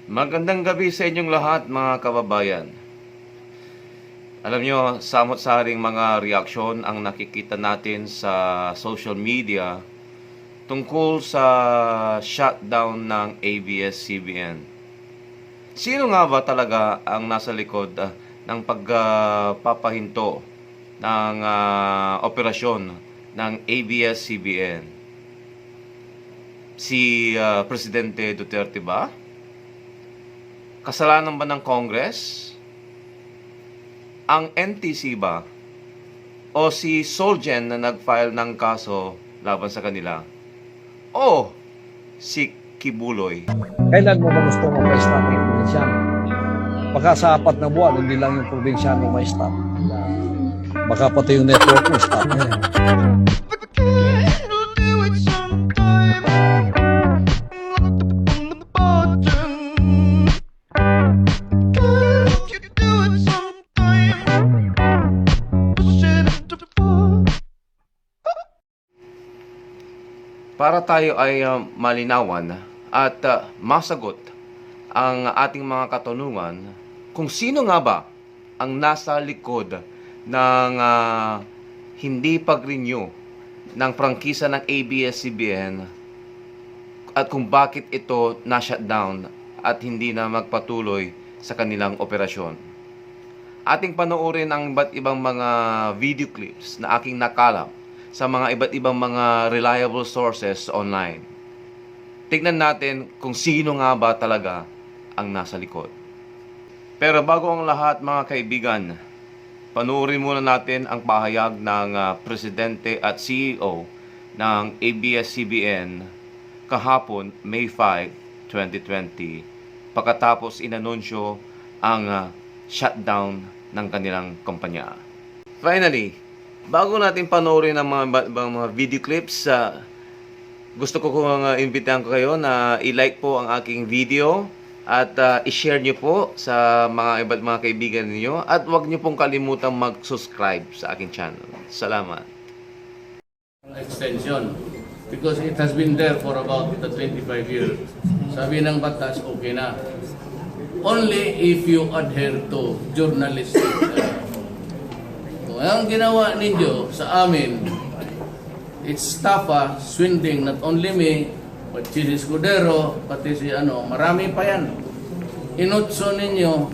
Magandang gabi sa inyong lahat mga kababayan. Alam nyo, samut-saring mga reaksyon ang nakikita natin sa social media tungkol sa shutdown ng ABS-CBN. Sino nga ba talaga ang nasa likod ng pagpapahinto ng operasyon ng ABS-CBN? Si Presidente Duterte ba? Kasalanan ba ng Congress? Ang NTC ba? O si Solgen na nag-file ng kaso laban sa kanila? O si Kibuloy? Kailan mo ba gusto ma-stop ang probinsyano? Baka sa 4 na buwan, hindi lang yung probinsyano ma-stop. Baka pati yung network mo stop na yan. Para tayo ay malinawan at masagot ang ating mga katanungan kung sino nga ba ang nasa likod ng hindi pagrenew ng prangkisa ng ABS-CBN at kung bakit ito na-shutdown at hindi na magpatuloy sa kanilang operasyon. Ating panoorin ang iba't ibang mga video clips na aking nakalap sa mga iba't ibang mga reliable sources online. Tignan natin kung sino nga ba talaga ang nasa likod. Pero bago ang lahat mga kaibigan, panoorin muna natin ang pahayag ng Presidente at CEO ng ABS-CBN kahapon May 5, 2020 pagkatapos inanunsyo ang shutdown ng kanilang kompanya. Finally, bago natin panoorin ang mga video clips, gusto ko kung imbitahan ko kayo na i-like po ang aking video at i-share nyo po sa mga iba't mga kaibigan niyo at huwag nyo pong kalimutang mag-subscribe sa aking channel. Salamat. Extension because it has been there for about 25 years. Sabi ng batas, okay na. Only if you adhere to journalistic ang ginawa ninyo sa amin, it's tapa, swindling, not only me, but si Escudero, pati si marami pa yan. Inutso ninyo,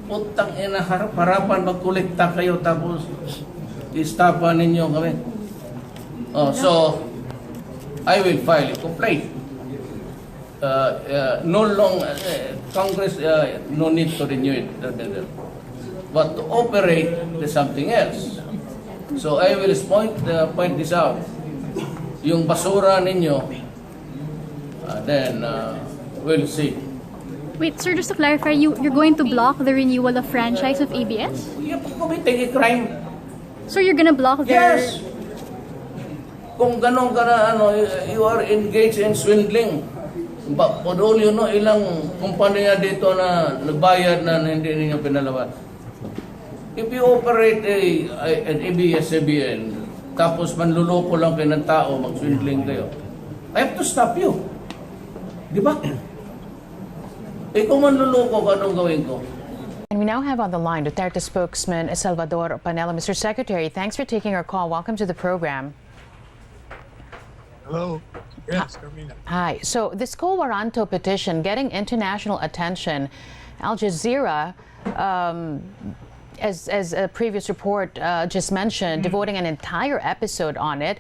putang ina, harapan magkolekta kayo, tapos istapa ninyo kami. So, I will file a complaint. No long, Congress, no need to renew it. But to operate is something else. So I will point this out. Yung basura ninyo, then we'll see. Wait, sir, just to clarify, you're going to block the renewal of franchise of ABS? You're committing a crime. So you're gonna block their... Yes. Kung ganun ka na, you are engaged in swindling. But all you know, ilang kumpanya dito na nagbayad na hindi ninyo pinalabas. If you operate an ABS-CBN, tapos manluloko lang kayo ng tao, mag-swindling kayo, I have to stop you. Di ba? Kung manluloko ka, anong gawin ko? And we now have on the line Duterte spokesman Salvador Panelo. Mr. Secretary, thanks for taking our call. Welcome to the program. Hello. Yes, Carmina. Hi. So this Quo Warranto petition getting international attention. Al Jazeera, as a previous report just mentioned, devoting an entire episode on it.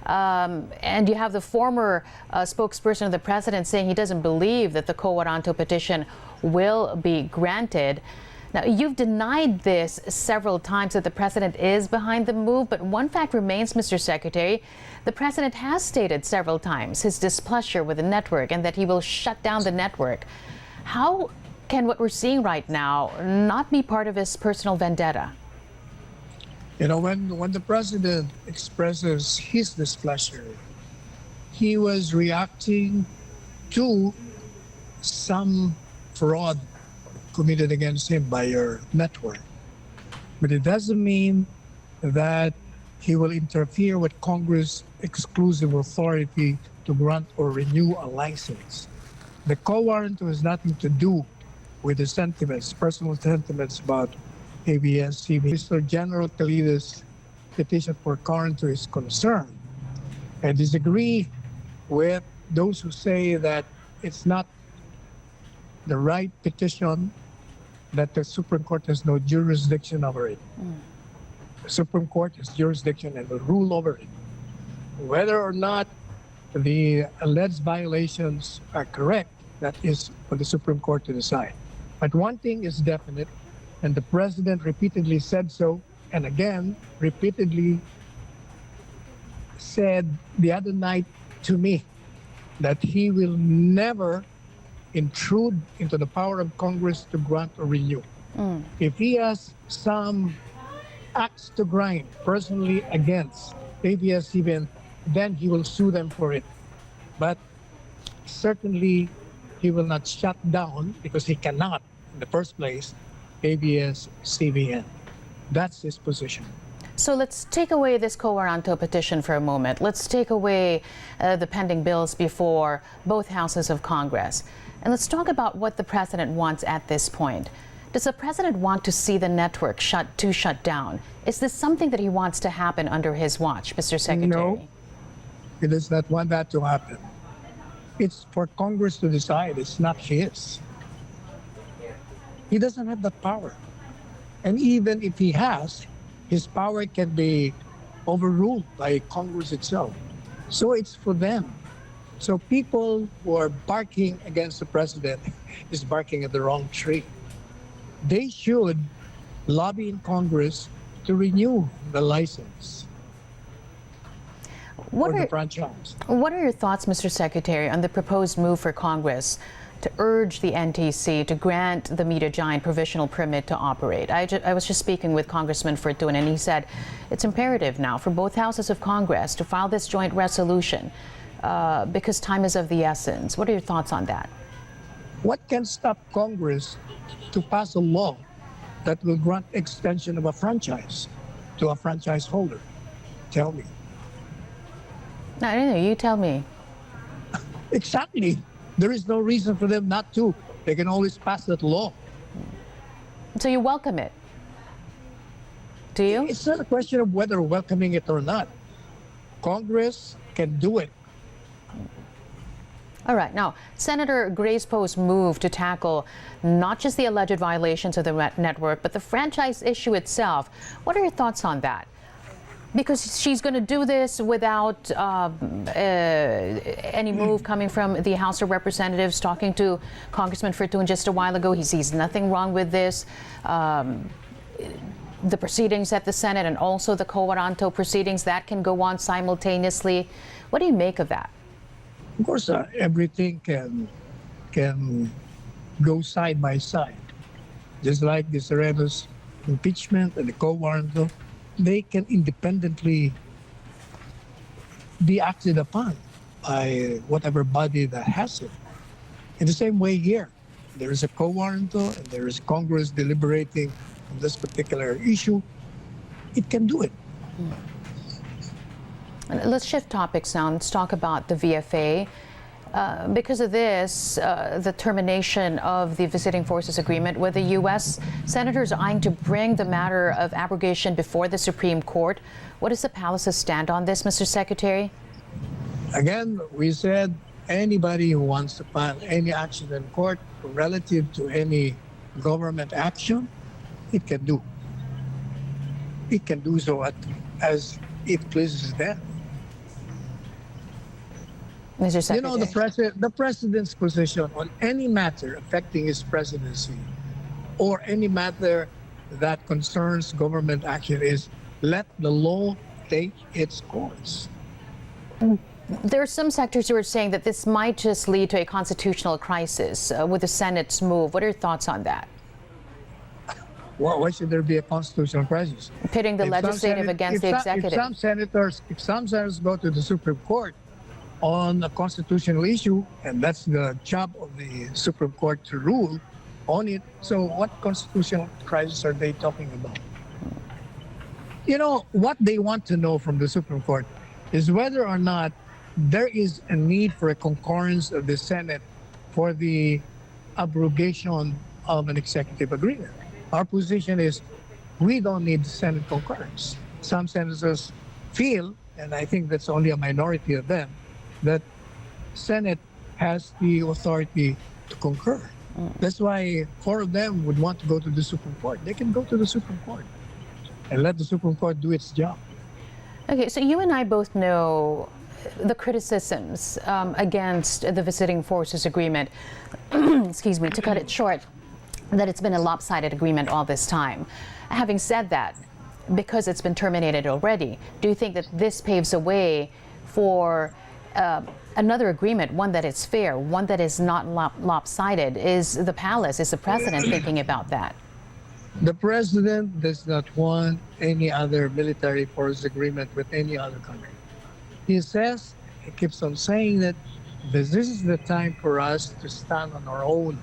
And you have the former spokesperson of the president saying he doesn't believe that the Quo Warranto petition will be granted. Now, you've denied this several times that the president is behind the move, but one fact remains, Mr. Secretary. The president has stated several times his displeasure with the network and that he will shut down the network. How can what we're seeing right now not be part of his personal vendetta? You know, when the president expresses his displeasure, he was reacting to some fraud committed against him by your network. But it doesn't mean that he will interfere with Congress' exclusive authority to grant or renew a license. The co-warranto has nothing to do with the sentiments, personal sentiments about ABS-CBN. Mr. General Calido's petition for quaranto is concerned. I disagree with those who say that it's not the right petition, that the Supreme Court has no jurisdiction over it. The Supreme Court has jurisdiction and will rule over it. Whether or not the alleged violations are correct, that is for the Supreme Court to decide. But one thing is definite, and the President repeatedly said so, and again, repeatedly said the other night to me that he will never intrude into the power of Congress to grant or renew. If he has some axe to grind personally against ABS-CBN, then he will sue them for it. But certainly he will not shut down, because he cannot in the first place, ABS-CBN. That's his position. So let's take away this co-warranto petition for a moment. Let's take away the pending bills before both houses of Congress. And let's talk about what the president wants at this point. Does the president want to see the network shut down? Is this something that he wants to happen under his watch, Mr. Secretary? No, he does not want that to happen. It's for Congress to decide. It's not his. He doesn't have that power. And even if he has, his power can be overruled by Congress itself. So it's for them. So people who are barking against the president is barking at the wrong tree. They should lobby in Congress to renew the license or the franchise. What are your thoughts, Mr. Secretary, on the proposed move for Congress to urge the NTC to grant the media giant provisional permit to operate? I was just speaking with Congressman Fortun, and he said it's imperative now for both houses of Congress to file this joint resolution because time is of the essence. What are your thoughts on that? What can stop Congress to pass a law that will grant extension of a franchise to a franchise holder? Tell me. I don't know. You tell me. Exactly. There is no reason for them not to. They can always pass that law. So you welcome it? Do you? It's not a question of whether welcoming it or not. Congress can do it. All right. Now, Senator Grace Poe's move to tackle not just the alleged violations of the network, but the franchise issue itself. What are your thoughts on that? Because she's going to do this without any move coming from the House of Representatives. Talking to Congressman Fortun just a while ago, he sees nothing wrong with this. The proceedings at the Senate and also the co-warranto proceedings, that can go on simultaneously. What do you make of that? Of course, everything can go side by side. Just like the Serena's impeachment and the co-warranto, they can independently be acted upon by whatever body that has it. In the same way here, there is a co-warranto and there is Congress deliberating on this particular issue. It can do it. Let's shift topics now. Let's talk about the VFA. Because of this, the termination of the Visiting Forces Agreement with the U.S., senators eyeing to bring the matter of abrogation before the Supreme Court. What is the palace's stand on this, Mr. Secretary? Again, we said anybody who wants to file any action in court relative to any government action, it can do. It can do so as it pleases them. Mr. Secretary. You know, the president's position on any matter affecting his presidency or any matter that concerns government action is let the law take its course. There are some sectors who are saying that this might just lead to a constitutional crisis with the Senate's move. What are your thoughts on that? Well, why should there be a constitutional crisis? Pitting the legislative against the executive. If some senators go to the Supreme Court on a constitutional issue, and that's the job of the Supreme Court to rule on it, so what constitutional crisis are they talking about? You know, what they want to know from the Supreme Court is whether or not there is a need for a concurrence of the Senate for the abrogation of an executive agreement. Our position is we don't need Senate concurrence. Some senators feel, and I think that's only a minority of them, that Senate has the authority to concur. That's why 4 of them would want to go to the Supreme Court. They can go to the Supreme Court and let the Supreme Court do its job. Okay, so you and I both know the criticisms against the visiting forces agreement, excuse me, to cut it short, that it's been a lopsided agreement all this time. Having said that, because it's been terminated already, do you think that this paves a way for another agreement, one that is fair, one that is not lopsided? Is the palace, is the president thinking about that? The president does not want any other military force agreement with any other country. He says, he keeps on saying that this is the time for us to stand on our own.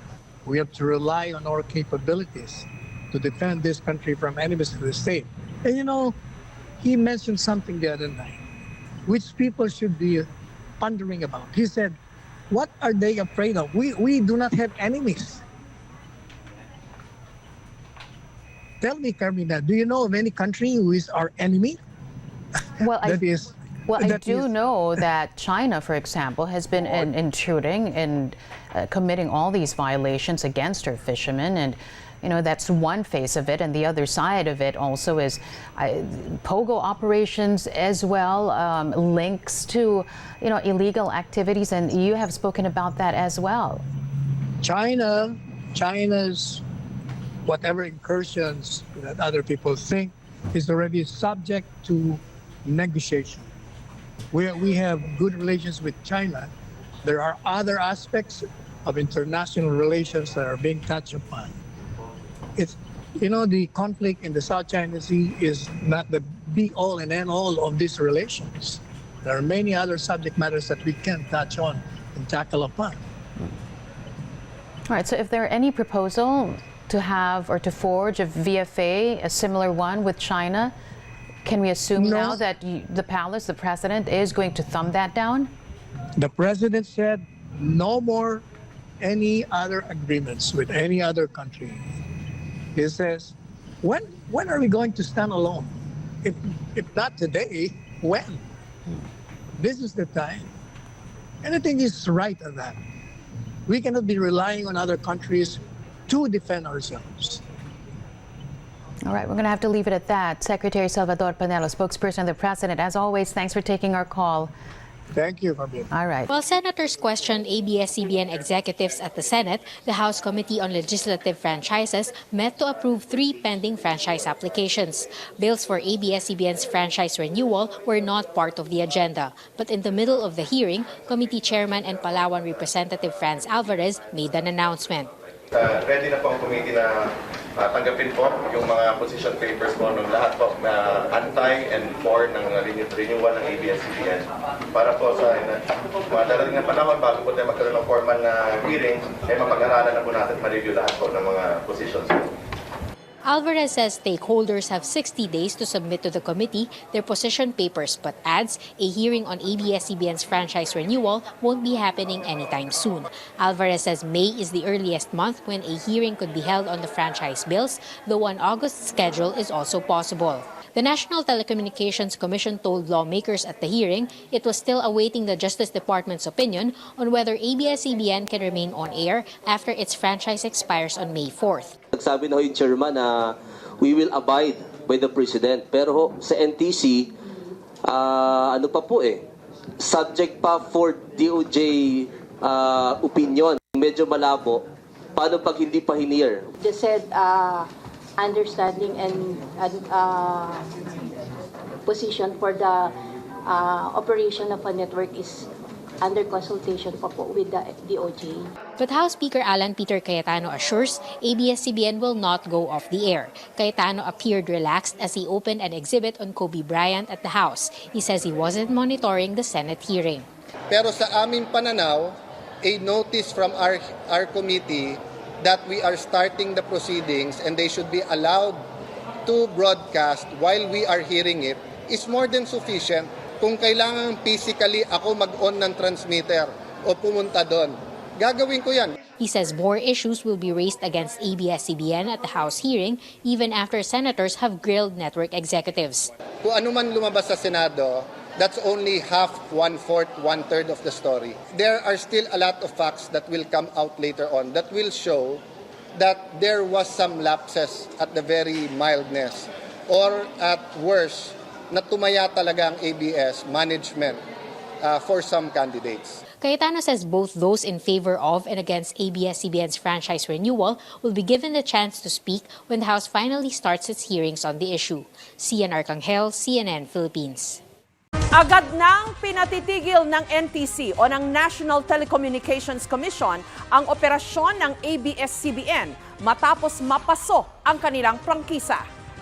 We have to rely on our capabilities to defend this country from enemies of the state. And you know, he mentioned something the other night, which people should be pondering about. He said, what are they afraid of? We do not have enemies. Tell me, Carmina, do you know of any country who is our enemy? Well, I That do is- know that China, for example, has been intruding and committing all these violations against our fishermen, and you know that's one face of it, and the other side of it also is pogo operations as well, links to illegal activities, and you have spoken about that as well. China's whatever incursions that other people think is already subject to negotiation. We have good relations with China. There are other aspects of international relations that are being touched upon. It's, the conflict in the South China Sea is not the be-all and end-all of these relations. There are many other subject matters that we can touch on and tackle upon. All right, so if there are any proposal to have or to forge a VFA, a similar one with China, can we assume No. now that the palace, the president, is going to thumb that down? The president said no more any other agreements with any other country. He says, when are we going to stand alone? If not today, when? This is the time. And I think he's right on that. We cannot be relying on other countries to defend ourselves. All right, we're going to have to leave it at that. Secretary Salvador Panelo, spokesperson of the president, as always, thanks for taking our call. Thank you, Fabian. All right. While senators questioned ABS-CBN executives at the Senate, the House Committee on Legislative Franchises met to approve 3 pending franchise applications. Bills for ABS-CBN's franchise renewal were not part of the agenda. But in the middle of the hearing, Committee Chairman and Palawan Representative Franz Alvarez made an announcement. Ready na po ang committee na tanggapin po yung mga position papers po ng lahat po na anti and for ng renewal ng ABS-CBN para po sa mga darating na panahon bago po tayo magkaroon ng formal na hearing ay mapag-aralan na po natin at ma-review lahat po ng mga positions. Alvarez says stakeholders have 60 days to submit to the committee their position papers, but adds a hearing on ABS-CBN's franchise renewal won't be happening anytime soon. Alvarez says May is the earliest month when a hearing could be held on the franchise bills, though an August schedule is also possible. The National Telecommunications Commission told lawmakers at the hearing it was still awaiting the Justice Department's opinion on whether ABS-CBN can remain on air after its franchise expires on May 4th. Nagsabi na ho yung chairman na we will abide by the president. Pero ho, sa NTC, ano pa po subject pa for DOJ opinion. Medyo malabo. Paano pag hindi pa hinir? They said understanding and position for the operation of a network is under consultation pa po with the DOJ. But House Speaker Alan Peter Cayetano assures ABS-CBN will not go off the air. Cayetano appeared relaxed as he opened an exhibit on Kobe Bryant at the House. He says he wasn't monitoring the Senate hearing. Pero sa aming pananaw, a notice from our committee that we are starting the proceedings and they should be allowed to broadcast while we are hearing it is more than sufficient. Kung kailangan physically ako mag-on ng transmitter o pumunta doon, gagawin ko yan. He says more issues will be raised against ABS-CBN at the House hearing even after senators have grilled network executives. Kung ano man lumabas sa Senado, that's only half, one-fourth, one-third of the story. There are still a lot of facts that will come out later on that will show that there was some lapses at the very mildness or at worst, na tumaya talaga ang ABS management for some candidates. Cayetano says both those in favor of and against ABS-CBN's franchise renewal will be given the chance to speak when the House finally starts its hearings on the issue. Cian Arcangel, CNN Philippines. Agad nang pinatitigil ng NTC o ng National Telecommunications Commission ang operasyon ng ABS-CBN matapos mapaso ang kanilang prangkisa.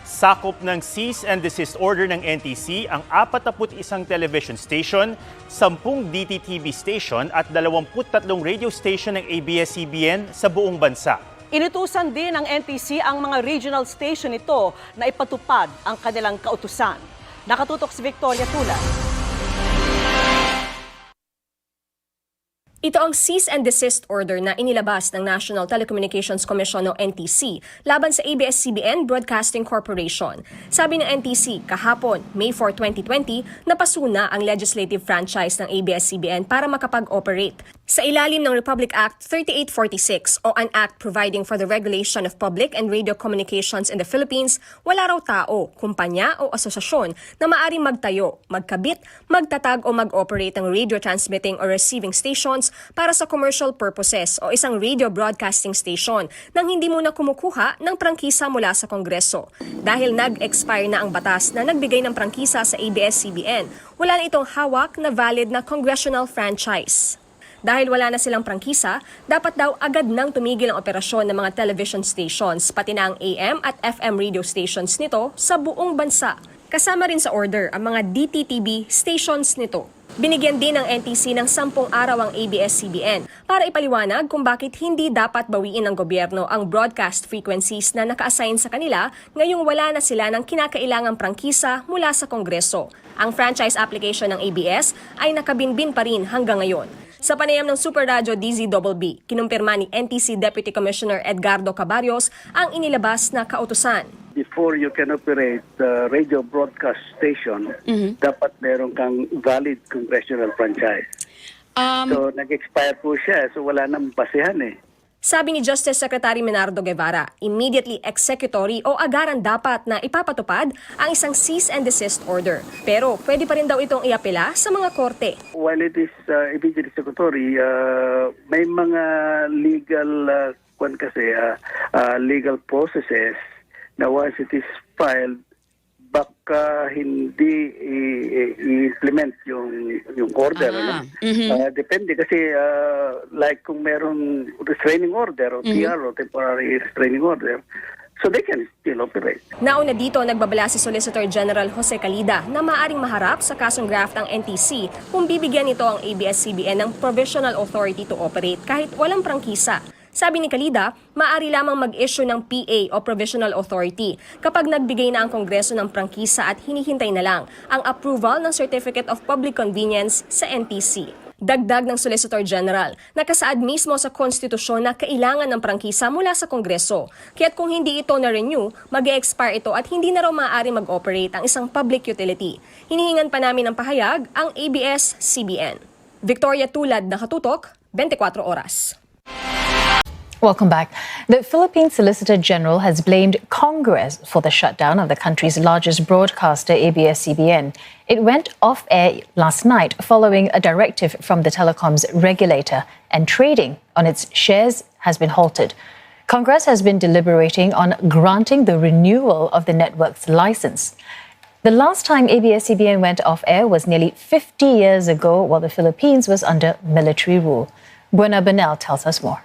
Sakop ng cease and desist order ng NTC ang 41 television station, 10 DTTV station at 23 radio station ng ABS-CBN sa buong bansa. Inutusan din ng NTC ang mga regional station ito na ipatupad ang kanilang kautusan. Nakatutok si Victoria Tula. Ito ang cease and desist order na inilabas ng National Telecommunications Commission o NTC laban sa ABS-CBN Broadcasting Corporation. Sabi ng NTC, kahapon, May 4, 2020, napasuna ang legislative franchise ng ABS-CBN para makapag-operate. Sa ilalim ng Republic Act 3846 o an act providing for the regulation of public and radio communications in the Philippines, wala raw tao, kumpanya o asosasyon na maaring magtayo, magkabit, magtatag o mag-operate ng radio transmitting or receiving stations para sa commercial purposes o isang radio broadcasting station nang hindi muna kumukuha ng prangkisa mula sa Kongreso. Dahil nag-expire na ang batas na nagbigay ng prangkisa sa ABS-CBN, wala na itong hawak na valid na congressional franchise. Dahil wala na silang prangkisa, dapat daw agad nang tumigil ang operasyon ng mga television stations, pati na ang AM at FM radio stations nito sa buong bansa. Kasama rin sa order ang mga DTTV stations nito. Binigyan din ng NTC ng 10 araw ang ABS-CBN para ipaliwanag kung bakit hindi dapat bawiin ng gobyerno ang broadcast frequencies na naka-assign sa kanila ngayong wala na sila ng kinakailangang prangkisa mula sa Kongreso. Ang franchise application ng ABS ay nakabinbin pa rin hanggang ngayon. Sa panayam ng Super Radio DZBB, kinumpirma ni NTC Deputy Commissioner Edgardo Cabarrios ang inilabas na kautusan. Before you can operate the radio broadcast station, dapat meron kang valid congressional franchise. So nag-expire po siya, so wala nang basehan eh. Sabi ni Justice Secretary Menardo Guevara, immediately executory o agaran dapat na ipapatupad ang isang cease and desist order. Pero pwede pa rin daw itong iapela sa mga korte. While it is immediately executory, may mga legal legal processes na once it is filed, baka hindi i-implement yung order. Depende kasi like kung merong restraining order o TRO, temporary restraining order, so they can still operate. Nauna dito, nagbabala si Solicitor General Jose Calida na maaring maharap sa kasong graft ng NTC kung bibigyan nito ang ABS-CBN ng provisional authority to operate kahit walang prangkisa. Sabi ni Calida, maaari lamang mag-issue ng PA o Provisional Authority kapag nagbigay na ang Kongreso ng prangkisa at hinihintay na lang ang approval ng Certificate of Public Convenience sa NTC. Dagdag ng Solicitor General, nakasaad mismo sa konstitusyon na kailangan ng prangkisa mula sa Kongreso. Kaya't kung hindi ito na-renew, mag-e-expire ito at hindi na raw maaari mag-operate ang isang public utility. Hinihingan pa namin ng pahayag ang ABS-CBN. Victoria Tulad, Nakatutok, 24 Oras. Welcome back. The Philippine Solicitor General has blamed Congress for the shutdown of the country's largest broadcaster, ABS-CBN. It went off air last night following a directive from the telecom's regulator, and trading on its shares has been halted. Congress has been deliberating on granting the renewal of the network's license. The last time ABS-CBN went off air was nearly 50 years ago while the Philippines was under military rule. Buena Benel tells us more.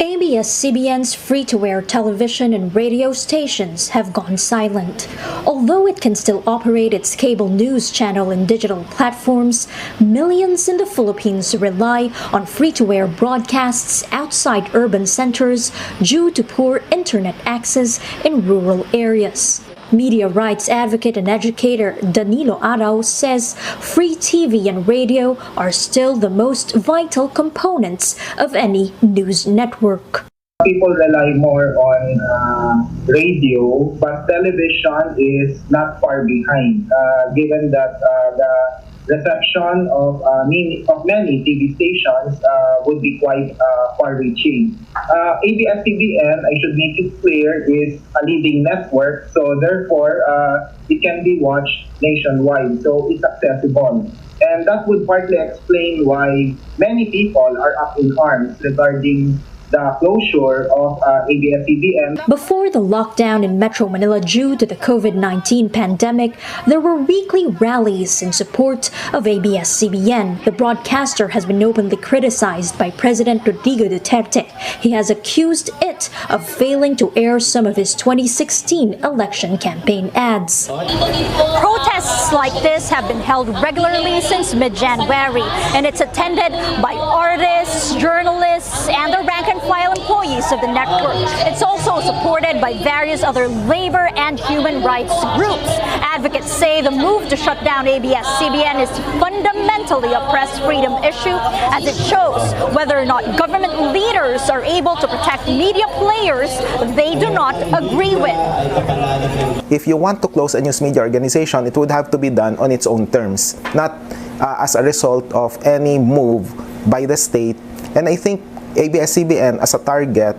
ABS-CBN's free-to-air television and radio stations have gone silent. Although it can still operate its cable news channel and digital platforms, millions in the Philippines rely on free-to-air broadcasts outside urban centers due to poor internet access in rural areas. Media rights advocate and educator Danilo Araw says free TV and radio are still the most vital components of any news network. People rely more on radio, but television is not far behind, given that the reception of many TV stations would be quite far-reaching. ABS-CBN, I should make it clear, is a leading network, so therefore it can be watched nationwide, so it's accessible. And that would partly explain why many people are up in arms regarding the closure of ABS-CBN. Before the lockdown in Metro Manila due to the COVID-19 pandemic, there were weekly rallies in support of ABS-CBN. The broadcaster has been openly criticized by President Rodrigo Duterte. He has accused it of failing to air some of his 2016 election campaign ads. Protests like this have been held regularly since mid-January, and it's attended by artists, journalists, and the rank-and-file employees of the network. It's also supported by various other labor and human rights groups. Advocates say the move to shut down ABS-CBN is fundamentally a press freedom issue, as it shows whether or not government leaders are able to protect media players they do not agree with. If you want to close a news media organization, it would have to be done on its own terms, not as a result of any move by the state. And I think ABS-CBN as a target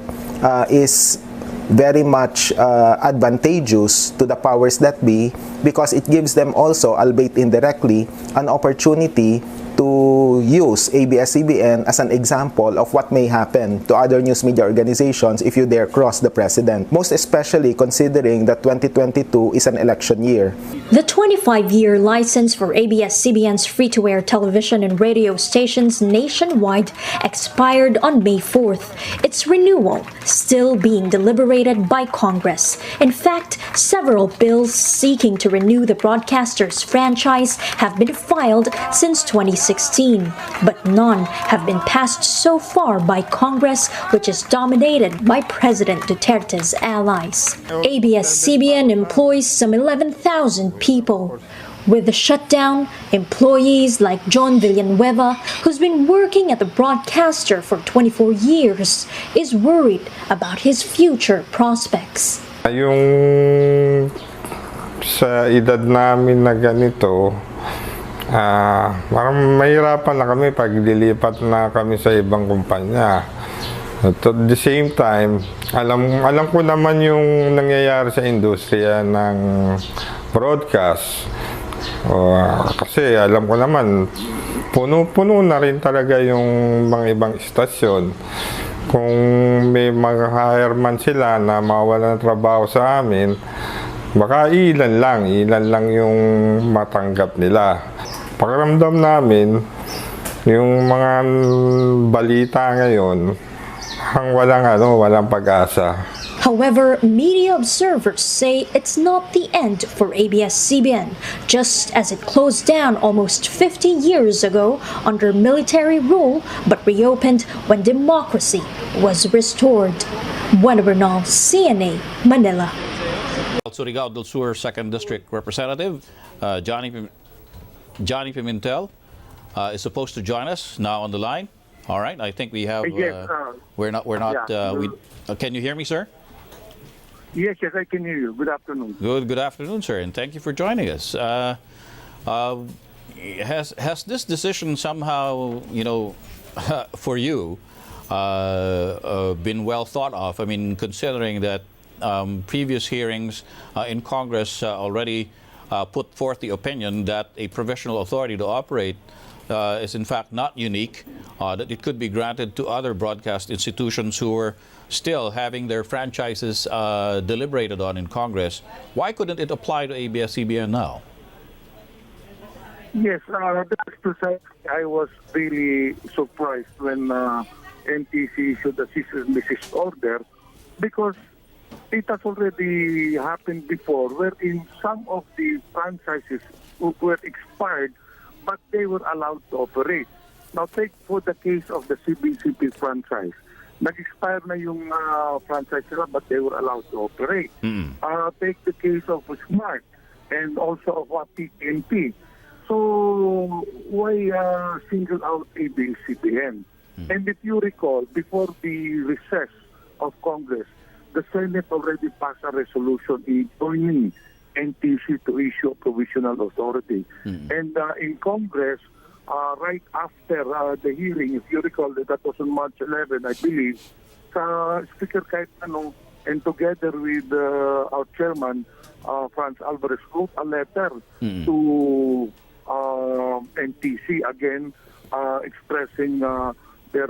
is very much advantageous to the powers that be, because it gives them also, albeit indirectly, an opportunity to use ABS-CBN as an example of what may happen to other news media organizations if you dare cross the president, most especially considering that 2022 is an election year. The 25-year license for ABS-CBN's free-to-air television and radio stations nationwide expired on May 4th. Its renewal still being deliberated by Congress. In fact, several bills seeking to renew the broadcaster's franchise have been filed since 2016, but none have been passed so far by Congress, which is dominated by President Duterte's allies. ABS-CBN employs some 11,000 people. With the shutdown, employees like John Villanueva, who's been working at the broadcaster for 24 years, is worried about his future prospects. Yung sa edad namin na ganito, parang mahirapan na kami pag dilipat na kami sa ibang kumpanya. At the same time, alam ko naman yung nangyayari sa industriya ng broadcast. Kasi alam ko naman, puno-puno na rin talaga yung mga ibang istasyon. Kung may mag-hire man sila na mawala ng trabaho sa amin, baka ilan lang yung matanggap nila. Pakiramdam namin, yung mga balita ngayon, walang pag-asa. However, media observers say it's not the end for ABS-CBN, just as it closed down almost 50 years ago under military rule, but reopened when democracy was restored. Buena Bernal, CNA, Manila. Surigao del Sur 2nd District Representative Johnny Pimentel is supposed to join us now on the line. All right, I think we have. We're not. Can you hear me, sir? Yes, I can hear you. Good afternoon. Good afternoon, sir, and thank you for joining us. Has this decision somehow, for you, been well thought of? I mean, considering that previous hearings in Congress already put forth the opinion that a provisional authority to operate is in fact not unique, that it could be granted to other broadcast institutions who are still having their franchises deliberated on in Congress. Why couldn't it apply to ABS-CBN now? Yes, that's precisely. I was really surprised when NTC issued a cease and desist order, because it has already happened before, wherein some of the franchises were expired, but they were allowed to operate. Now, take for the case of the CBCP franchise. nag-expire na yung franchise nila but they were allowed to operate. Take the case of Smart and also of PNP. So why single out ABS-CBN? And if you recall, before the recess of Congress, the Senate already passed a resolution joining NTC to issue a provisional authority. And in Congress, right after the hearing, if you recall, that was on March 11, I believe, Speaker kahit ano, and together with our chairman, Franz Alvarez, wrote a letter to NTC again, expressing their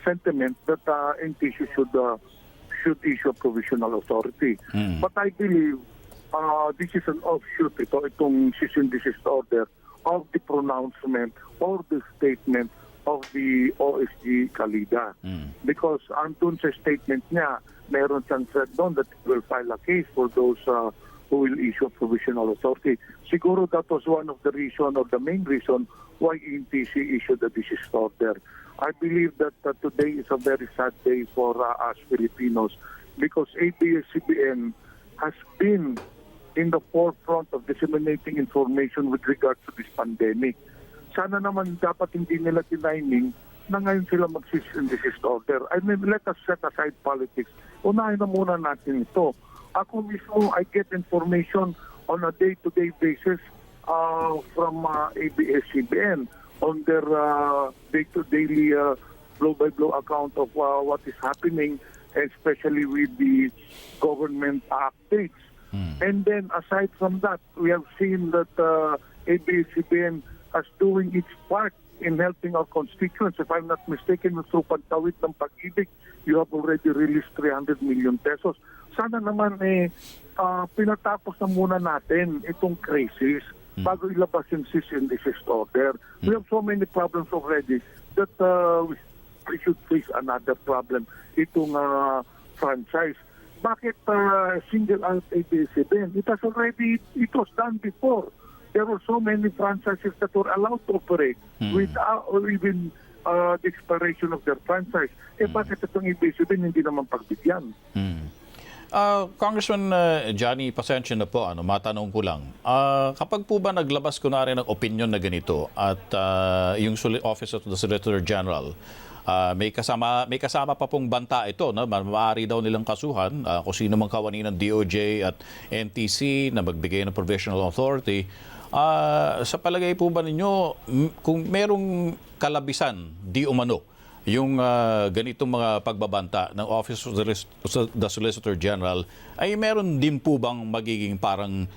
sentiment that NTC should issue a provisional authority. But I believe this is an offshoot, itong cease and desist order, of the pronouncement or the statement of the OSG Calida. Because andun sa statement niya, meron siyang said doon that he will file a case for those who will issue a provisional authority. Siguro that was one of the reason or the main reason why NTC issued the desist order. I believe that today is a very sad day for us Filipinos because ABS-CBN has been in the forefront of disseminating information with regard to this pandemic. Sana naman dapat hindi nila tiniming na ngayon sila mag-cease and desist order. I mean, let us set aside politics. Unahin na muna natin ito. Ako mismo, I get information on a day-to-day basis from ABS-CBN on their day-to-daily blow-by-blow account of what is happening, especially with the government updates. And then aside from that, we have seen that ABS-CBN is doing its part in helping our constituents. If I'm not mistaken, through Pagtawid ng Pag-ibig, you have already released 300 million pesos. Sana naman pinatapos na muna natin itong crisis bago ilabas yung cease and desist order. We have so many problems already that we should face another problem, itong franchise. Bakit single out ABS-CBN? It was done before. There were so many franchises that were allowed to operate without or even the expiration of their franchise. Bakit itong ABS-CBN hindi naman pagbigyan? Congressman Johnny, pasensya na po, matanong ko lang. Kapag po ba naglabas kunwari ng opinion na ganito at yung Office of the Solicitor General, may kasama pa pong banta ito, no? Maaari daw nilang kasuhan kung sino mang kawani ng DOJ at NTC na magbigay ng provisional authority. Sa palagay po ba ninyo, kung merong kalabisan, di umano, yung ganitong mga pagbabanta ng Office of the Solicitor General, ay meron din po bang magiging parang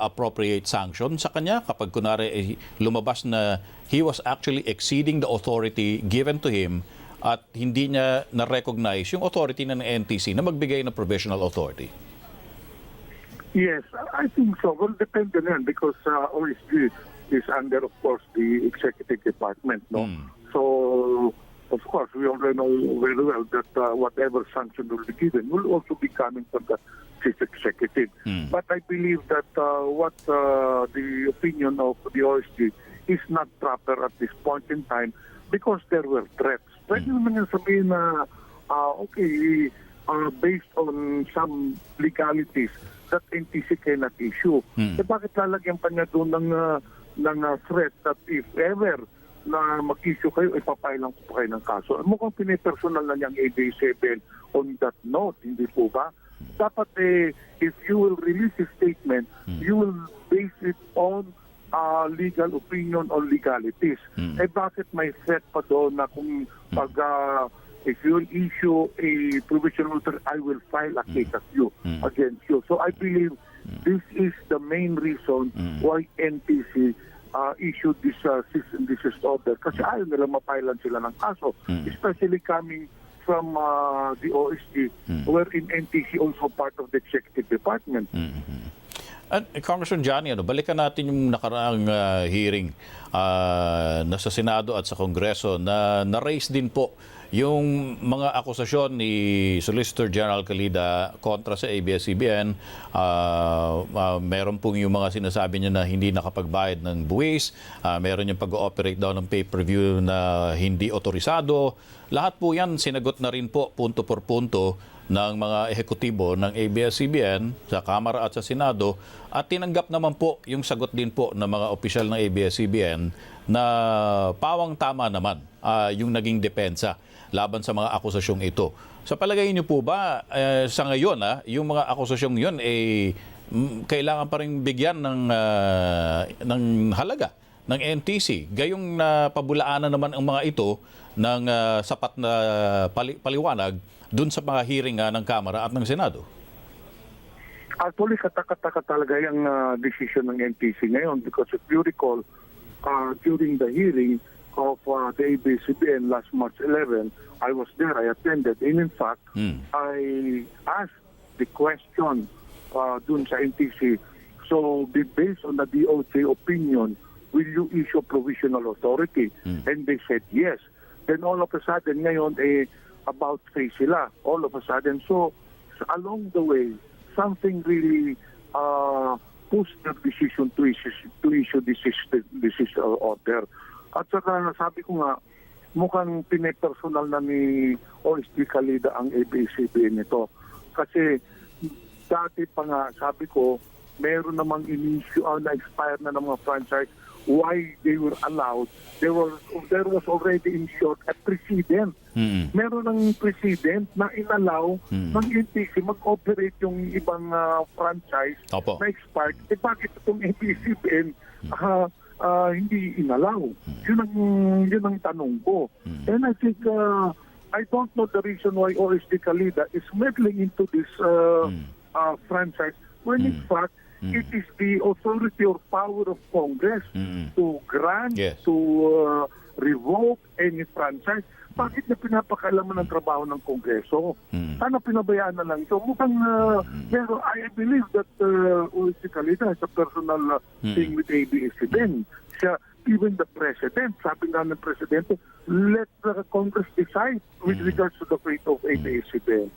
appropriate sanction sa kanya kapag kunwari lumabas na he was actually exceeding the authority given to him at hindi niya na-recognize yung authority ng NTC na magbigay ng provisional authority? Yes, I think so. Well, depende na yan because OSG is under, of course, the executive department. No? So, of course, we already know very well that whatever sanction will be given will also be coming from the chief executive. But I believe that what the opinion of the OSG is not proper at this point in time because there were threats. Pwede naman yung sabihin na, based on some legalities that NTC cannot issue. Bakit lalagyan pa niya doon ng threat that if ever na mag-issue kayo, ipapailang ko pa kayo ng kaso. Mukhang pinipersonal na niyang ABS-CBN on that note, hindi po ba? Dapat if you will release a statement, you will base it on legal opinion or legalities. Bakit may threat pa doon na kung pag if you will issue a provisional order, I will file a case against you. So I believe this is the main reason why NTC issued this cease and desist order. Kasi ayaw nila mapailan sila ng kaso, especially coming from the OSG, wherein NTC also part of the executive department. At Congressman Johnny, balikan natin yung nakaraang hearing nasa Senado at sa Kongreso na na-raise din po yung mga akusasyon ni Solicitor General Calida kontra sa ABS-CBN. Meron pong yung mga sinasabi niya na hindi nakapagbayad ng buwis, meron yung pag-ooperate daw ng pay-per-view na hindi otorisado. Lahat po yan sinagot na rin po punto por punto ng mga ehekutibo ng ABS-CBN sa Kamara at sa Senado, at tinanggap naman po yung sagot din po ng mga opisyal ng ABS-CBN na pawang tama naman yung naging depensa laban sa mga akusasyong ito. Sa palagay niyo po ba sa ngayon yung mga akusasyong yun kailangan pa rin bigyan ng halaga ng NTC, gayong pabulaanan naman ang mga ito ng sapat na paliwanag dun sa mga hearing ng Kamara at ng Senado? Actually, kataka-taka talaga yung decision ng NTC ngayon, because if you recall, during the hearing of the ABS-CBN last March 11, I was there, I attended, and in fact, I asked the question dun sa NTC, so based on the DOJ opinion, will you issue provisional authority? And they said yes. Then all of a sudden, ngayon, about face sila, all of a sudden. So along the way, something really pushed the decision to issue this order. At saka sabi ko nga, mukhang pinepersonal na ni OST Calida ang ABS-CBN nito. Kasi dati pa nga, sabi ko, meron namang in-issue na-expire na ng mga franchise. Why they were allowed? There was already in short a precedent. Meron ng precedent na inallow ng NTC mag-operate yung ibang franchise na expired. Bakit itong ABS-CBN hindi inallow? Yun ang tanong ko. And I think I don't know the reason why OST Calida is meddling into this franchise when in fact it is the authority or power of Congress to grant, to revoke any franchise. Bakit na pinapakalaman ng trabaho ng Kongreso? Sana pinabayaan na lang ito. Mukhang, pero I believe that OST Calida has a personal thing with ABS-CBN. Siya, even the President, sabi nga ng Presidente, let the Congress decide with regards to the fate of ABS-CBN.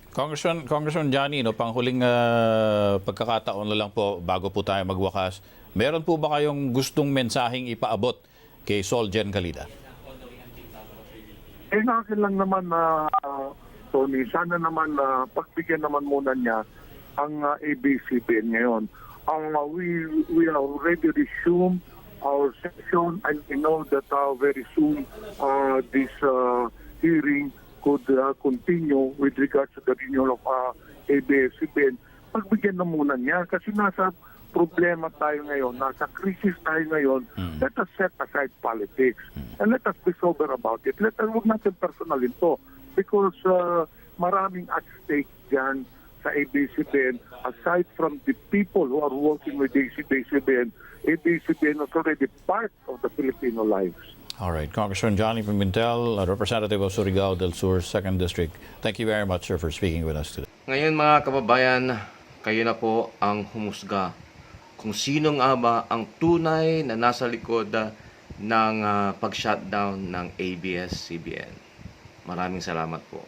Congressman Johnny, panghuling pagkakataon na lang po bago po tayo magwakas, meron po ba kayong gustong mensaheng ipaabot kay Sol Gen Calida? Akin lang naman Tony, sana naman pagbigyan naman muna niya ang ABS-CBN ngayon. We are already resumed our session, and we know that very soon this hearing could continue with regards to the renewal of ABS-CBN. Pagbigyan na muna niya kasi nasa problema tayo ngayon, nasa crisis tayo ngayon. Let us set aside politics and let us be sober about it. Huwag natin personalin to because maraming at stake dyan sa ABS-CBN. Aside from the people who are working with ABS-CBN, ABS-CBN is already part of the Filipino lives. All right. Congressman Johnny Pimentel, Representative of Surigao del Sur, 2nd District. Thank you very much, sir, for speaking with us today. Ngayon mga kababayan, kayo na po ang humusga kung sino nga ba ang tunay na nasa likod ng pag-shutdown ng ABS-CBN. Maraming salamat po.